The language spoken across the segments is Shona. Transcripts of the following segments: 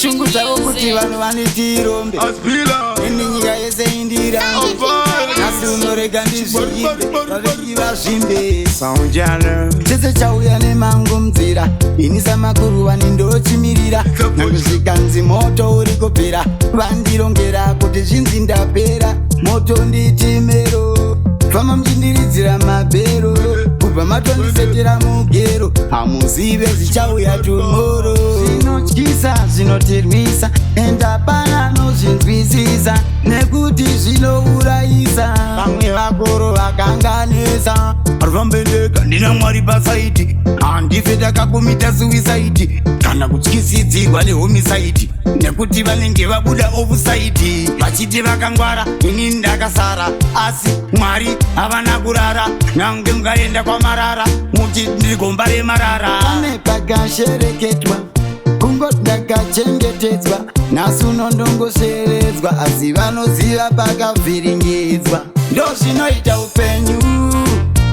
shungu dzavo kuti vanhu vanitirombe ini nyika yese indira asi unorega ndizviimbe vavengi vazvimbe saunjana chese chauya nemangu mdzira ini samakuru vanindochimirira nangosvikanzi moto uri kupera vandirongera kuti zvinzi ndapera moto nditimero fama mchindiridzira mabhero kubva matondisetera mugero hamuzive zvichauya tomoro zvinotyisa zvinotirwisa ende hapana nozvinzwisisa nekuti zvinourayisa vamwe vakoro vakanganisa arivambendeka ndina mwari pasaiti handife takakomita suwisaiti kana kutyisidzirwa nehomisaiti nekuti vanenge vabuda ofusaiti vachiti vakangwara ini ndakasara asi mwari havana kurara nange mungaenda kwamarara muti ndigomba remarara pane pakashereketwa kungoti ndakachengetedzwa nhasi unondongosheredzwa asi vanoziva pakavhiringedzwa ndo zvinoita upenyu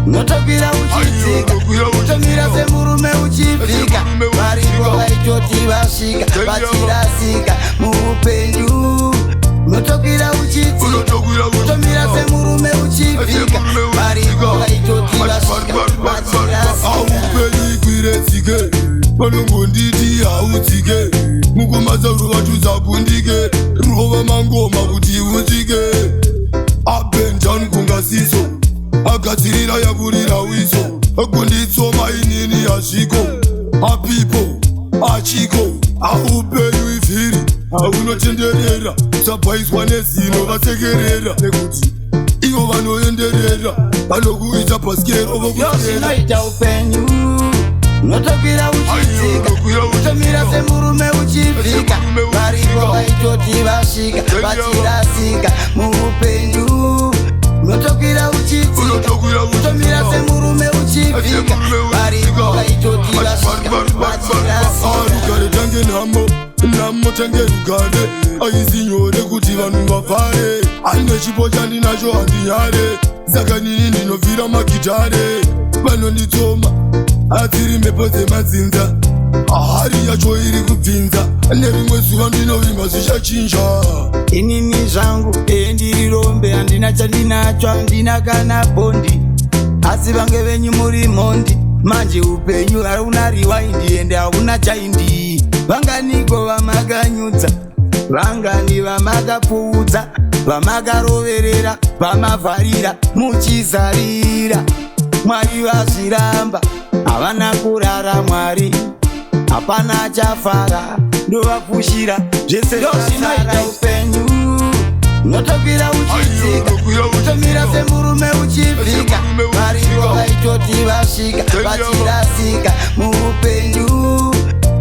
notokwira uchidzika utomira semurume uchivhika varipo vaitoti vasvika vachirasika muupenyu notokwira uchidzika utomira semurume uchivhika varipo vaitoti vasvika vachirasika aupenyu kwiretsike vanongonditi hautsike mukomasa ruvatuzabundike rova mangoma kuti utsike abenjani kungasiso agadzirira yakurira wiso kunditsoma inini yasviko apipo achiko aupenyu ivhiri aunotenderera usabhaiswa nezino vasekerera nekuti ivo vanoenderera vanokuita paskero vokuzvinoita upenyu notokwira uchidzika utomira semurume uchivhika varipo vaitoti vasvika vachirasika muupenyu notokwira uchidzika utomira semurume uchivhika varipo vaitoti vasvika vachirasika rugare tange nhamo tange rugare aisi nyore kuti vanhu vafare aine chipo chandinacho handinyare saka nini ndinovhira magitare vanonditsoma adziri mhepo dzemadzinza hari yacho iri kubvinza nerimwe zuva ndinovimba zvichachinja inini zvangu ndiri rombe handina chandinacho handina kana bondi asi vange venyu muri mhondi manje upenyu hauna riwaindi ende hauna chaindi vanganiko vamakanyudza vangani vamakapfuudza vamakaroverera vamavharira muchizarira mwari vazviramba havana kurara mwari hapana chafara ndovapushira zvese zvinoita upenyu notokwira uchidzika utomira semurume uchivhika varipo vaitoti vasvika vachirasika muupenyu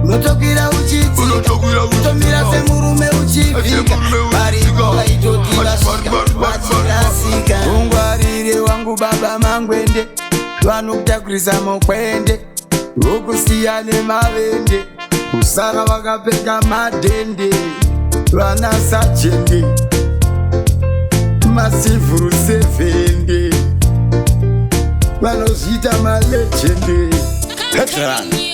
notokwira uchidzika utomira semurume uchivhika varipo vaitoti vasvika vachirasika ungwarire wangu baba mangwende vanokutakurisa mukwende vokusiya nemavende kusara vakapfeka madhende vana sajende masivhuru sevende vanozviita malejende Veteran